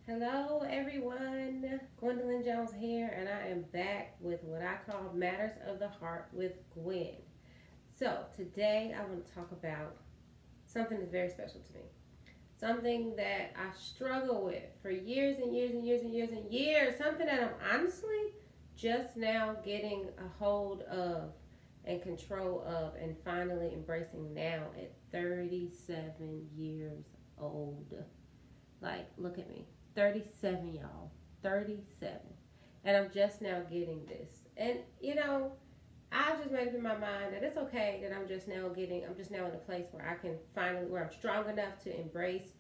Hello, everyone. Gwendolyn Jones here, and I am back with what I call Matters of the Heart with Gwen. So, today I want to talk about something that's very special to me. Something that I struggle with for years and years and years and years and years. Something that I'm honestly just now getting a hold of and control of, and finally embracing now at 37 years old. Like, look at me. 37, y'all. 37. And I'm just now getting this. And, I've just made up in my mind that it's okay that I'm just now in a place where I can finally, where I'm strong enough to embrace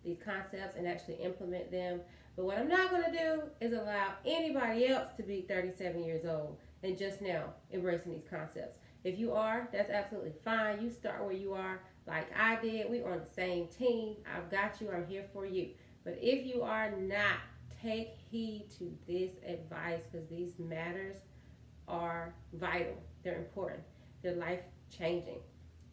these concepts and actually implement them. But what I'm not going to do is allow anybody else to be 37 years old and just now embracing these concepts. If you are, that's absolutely fine. You start where you are, like I did. We're on the same team. I've got you. I'm here for you. But if you are not, take heed to this advice because these matters are vital. They're important. They're life changing.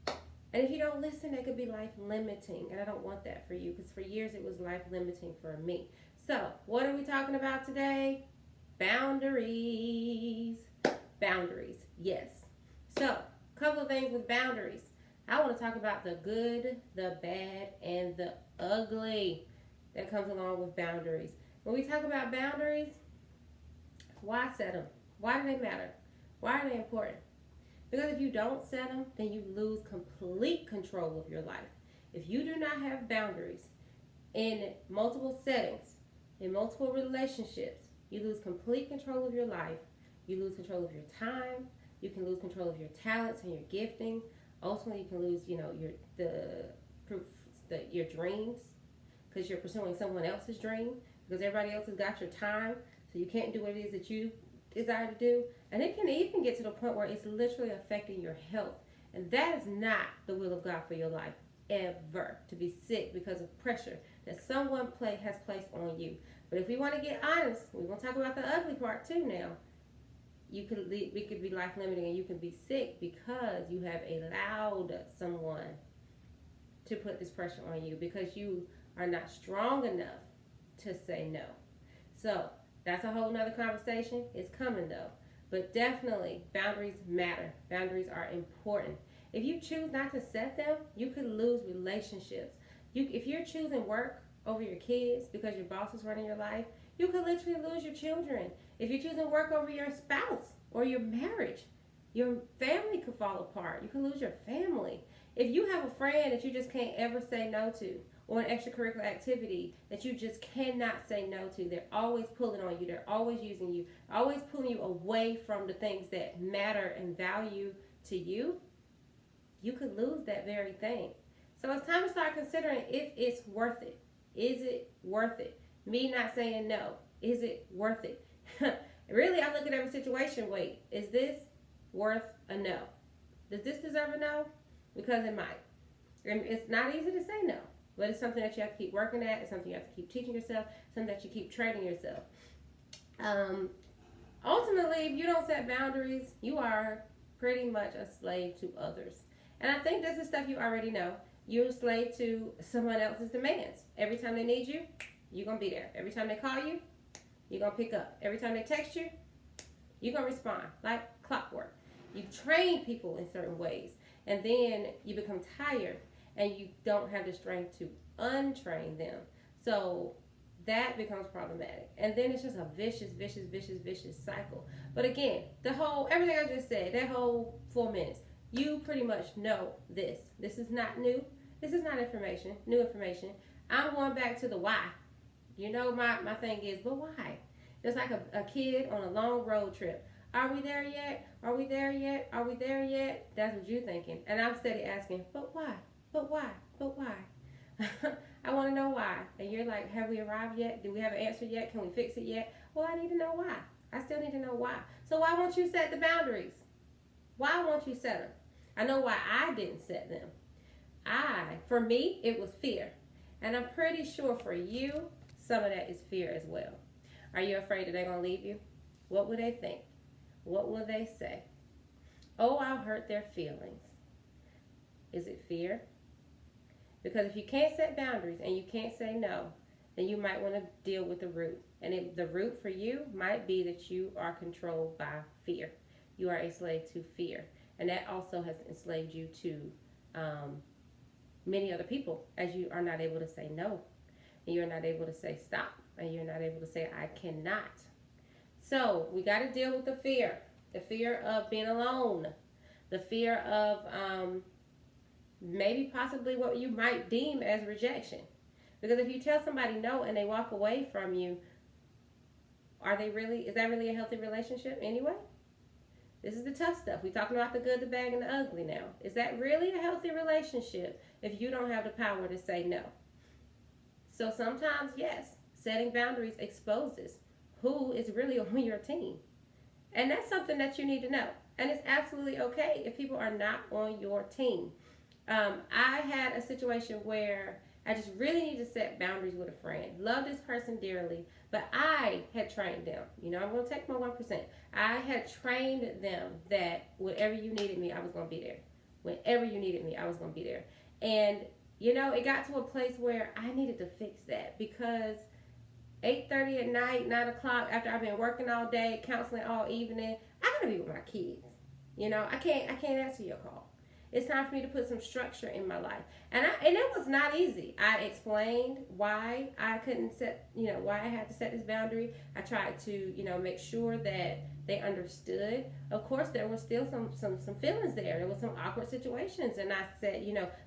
And if you don't listen, they could be life limiting. And I don't want that for you because for years it was life limiting for me. So, what are we talking about today? Boundaries. Boundaries, yes. So, a couple of things with boundaries. I want to talk about the good, the bad, and the ugly that comes along with boundaries. When we talk about boundaries, why set them? Why do they matter? Why are they important? Because if you don't set them, then you lose complete control of your life. If you do not have boundaries in multiple settings, in multiple relationships, you lose complete control of your life. You lose control of your time. You can lose control of your talents and your gifting. Ultimately, you can lose, your dreams because you're pursuing someone else's dream because everybody else has got your time, so you can't do what it is that you desire to do. And it can even get to the point where it's literally affecting your health. And that is not the will of God for your life, ever, to be sick because of pressure that someone has placed on you. But if we want to get honest, we want to talk about the ugly part too now. We could be life limiting and you can be sick because you have allowed someone to put this pressure on you because you are not strong enough to say no. So that's a whole nother conversation. It's coming though. But definitely boundaries matter. Boundaries are important. If you choose not to set them, you could lose relationships. If you're choosing work over your kids because your boss is running your life, you could literally lose your children. If you're choosing work over your spouse or your marriage, your family could fall apart. You could lose your family. If you have a friend that you just can't ever say no to, or an extracurricular activity that you just cannot say no to, they're always pulling on you, they're always using you, always pulling you away from the things that matter and value to you, you could lose that very thing. So it's time to start considering if it's worth it. Is it worth it? Me not saying no. Is it worth it? Really, I look at every situation. Wait, is this worth a no? Does this deserve a no? Because it might. And it's not easy to say no, but it's something that you have to keep working at. It's something you have to keep teaching yourself. Something that you keep training yourself. Ultimately, if you don't set boundaries, you are pretty much a slave to others. And I think this is stuff you already know. You're a slave to someone else's demands. Every time they need you, you're going to be there. Every time they call you, you're going to pick up. Every time they text you, you're going to respond like clockwork. You train people in certain ways, and then you become tired, and you don't have the strength to untrain them. So that becomes problematic. And then it's just a vicious cycle. But again, everything I just said, that whole 4 minutes, you pretty much know this. This is not new. This is not new information. I'm going back to the why. My thing is, but why? Just like a kid on a long road trip. Are we there yet? Are we there yet? Are we there yet? That's what you're thinking. And I'm steady asking, but why? But why? But why? I want to know why. And you're like, have we arrived yet? Do we have an answer yet? Can we fix it yet? Well, I need to know why. I still need to know why. So why won't you set the boundaries? Why won't you set them? I know why I didn't set them. For me, it was fear. And I'm pretty sure for you, some of that is fear as well. Are you afraid that they're going to leave you? What will they think? What will they say? Oh, I'll hurt their feelings. Is it fear? Because if you can't set boundaries and you can't say no, then you might want to deal with the root. And the root for you might be that you are controlled by fear. You are a slave to fear. And that also has enslaved you to many other people, as you are not able to say no. And you're not able to say stop. And you're not able to say, I cannot. So we got to deal with the fear. The fear of being alone. The fear of maybe possibly what you might deem as rejection. Because if you tell somebody no and they walk away from you, is that really a healthy relationship anyway? This is the tough stuff. We're talking about the good, the bad, and the ugly now. Is that really a healthy relationship if you don't have the power to say no? So sometimes, yes, setting boundaries exposes who is really on your team. And that's something that you need to know. And it's absolutely okay if people are not on your team. I had a situation where I just really need to set boundaries with a friend. Love this person dearly, but I had trained them. I'm going to take my 1%. I had trained them that whenever you needed me, I was going to be there. Whenever you needed me, I was going to be there. And, it got to a place where I needed to fix that because 8:30 at night, 9 o'clock, after I've been working all day, counseling all evening, I got to be with my kids. I can't answer your call. It's time for me to put some structure in my life. And it was not easy. I explained why I couldn't why I had to set this boundary. I tried to, make sure that they understood. Of course, there were still some feelings there. There were some awkward situations. And I said,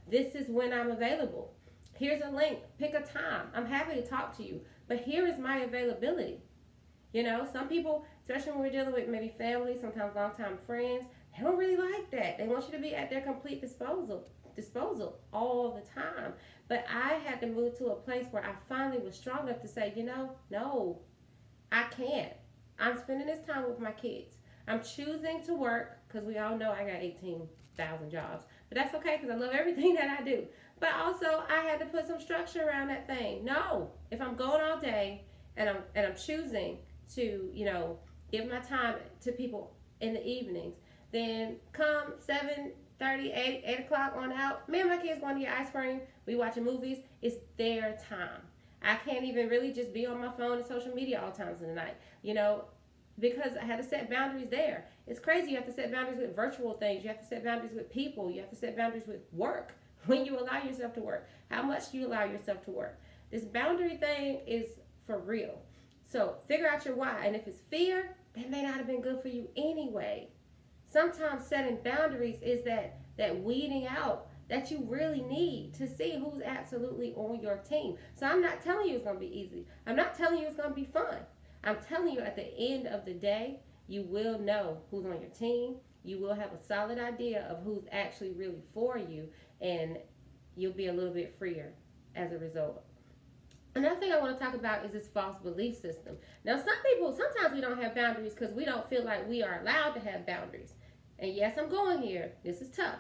this is when I'm available. Here's a link. Pick a time. I'm happy to talk to you. But here is my availability. Some people, especially when we're dealing with maybe family, sometimes longtime friends, they don't really like that. They want you to be at their complete disposal all the time. But I had to move to a place where I finally was strong enough to say, no, I can't. I'm spending this time with my kids. I'm choosing to work because we all know I got 18,000 jobs. But that's okay because I love everything that I do. But also I had to put some structure around that thing. No, if I'm going all day and I'm choosing to, give my time to people in the evenings, then come 7:30, 8 o'clock on out, me and my kids going to get ice cream, we watching movies, it's their time. I can't even really just be on my phone and social media all times of the night, because I had to set boundaries there. It's crazy. You have to set boundaries with virtual things. You have to set boundaries with people. You have to set boundaries with work when you allow yourself to work. How much do you allow yourself to work? This boundary thing is for real. So figure out your why. And if it's fear, that may not have been good for you anyway. Sometimes setting boundaries is that weeding out that you really need to see who's absolutely on your team. So I'm not telling you it's going to be easy. I'm not telling you it's going to be fun. I'm telling you at the end of the day, you will know who's on your team. You will have a solid idea of who's actually really for you, and you'll be a little bit freer as a result. Another thing I want to talk about is this false belief system. Now, sometimes we don't have boundaries because we don't feel like we are allowed to have boundaries. And yes, I'm going here. This is tough.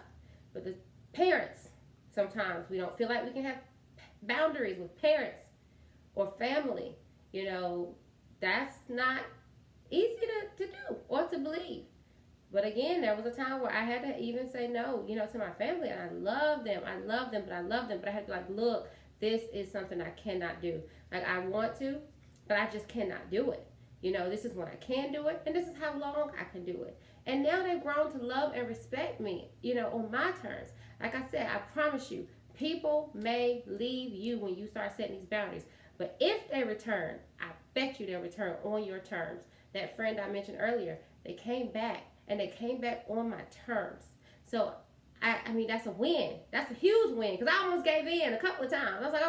But the parents, sometimes we don't feel like we can have boundaries with parents or family. That's not easy to do or to believe. But again, there was a time where I had to even say no, to my family. And I love them, but I had to look, this is something I cannot do. I want to, but I just cannot do it. This is when I can do it, and this is how long I can do it. And now they've grown to love and respect me, on my terms. Like I said, I promise you, people may leave you when you start setting these boundaries. But if they return, I bet you they'll return on your terms. That friend I mentioned earlier, they came back, and they came back on my terms. So, I mean, that's a win. That's a huge win, because I almost gave in a couple of times. I was like,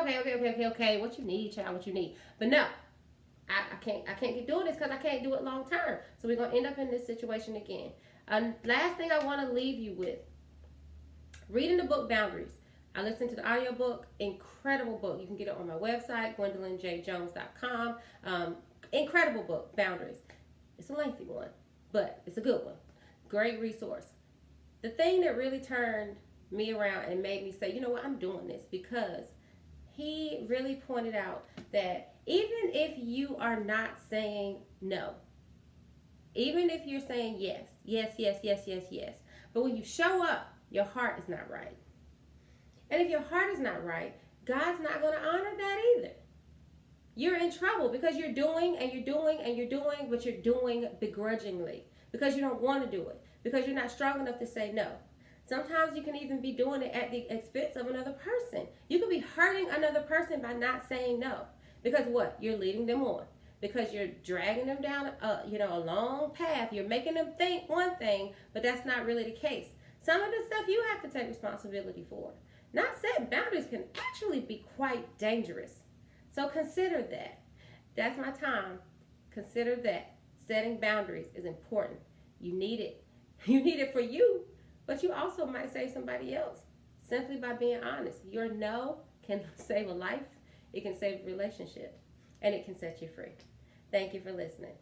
okay. What you need, child, what you need. But no, I can't keep doing this because I can't do it long term. So we're going to end up in this situation again. Last thing I want to leave you with, reading the book Boundaries. I listened to the audiobook, incredible book. You can get it on my website, GwendolynJJones.com. Incredible book, Boundaries. It's a lengthy one, but it's a good one. Great resource. The thing that really turned me around and made me say, you know what, I'm doing this, because he really pointed out that even if you are not saying no, even if you're saying yes, but when you show up, your heart is not right. And if your heart is not right, God's not going to honor that either. in trouble because you're doing and you're doing and you're doing, but you're doing begrudgingly because you don't want to do it, because you're not strong enough to say no. Sometimes you can even be doing it at the expense of another person. You could be hurting another person by not saying no. Because what? You're leading them on. Because you're dragging them down a long path. You're making them think one thing, but that's not really the case. Some of the stuff you have to take responsibility for. Not setting boundaries can actually be quite dangerous. So consider that. That's my time. Consider that. Setting boundaries is important. You need it. You need it for you. But you also might save somebody else simply by being honest. Your no can save a life, it can save a relationship, and it can set you free. Thank you for listening.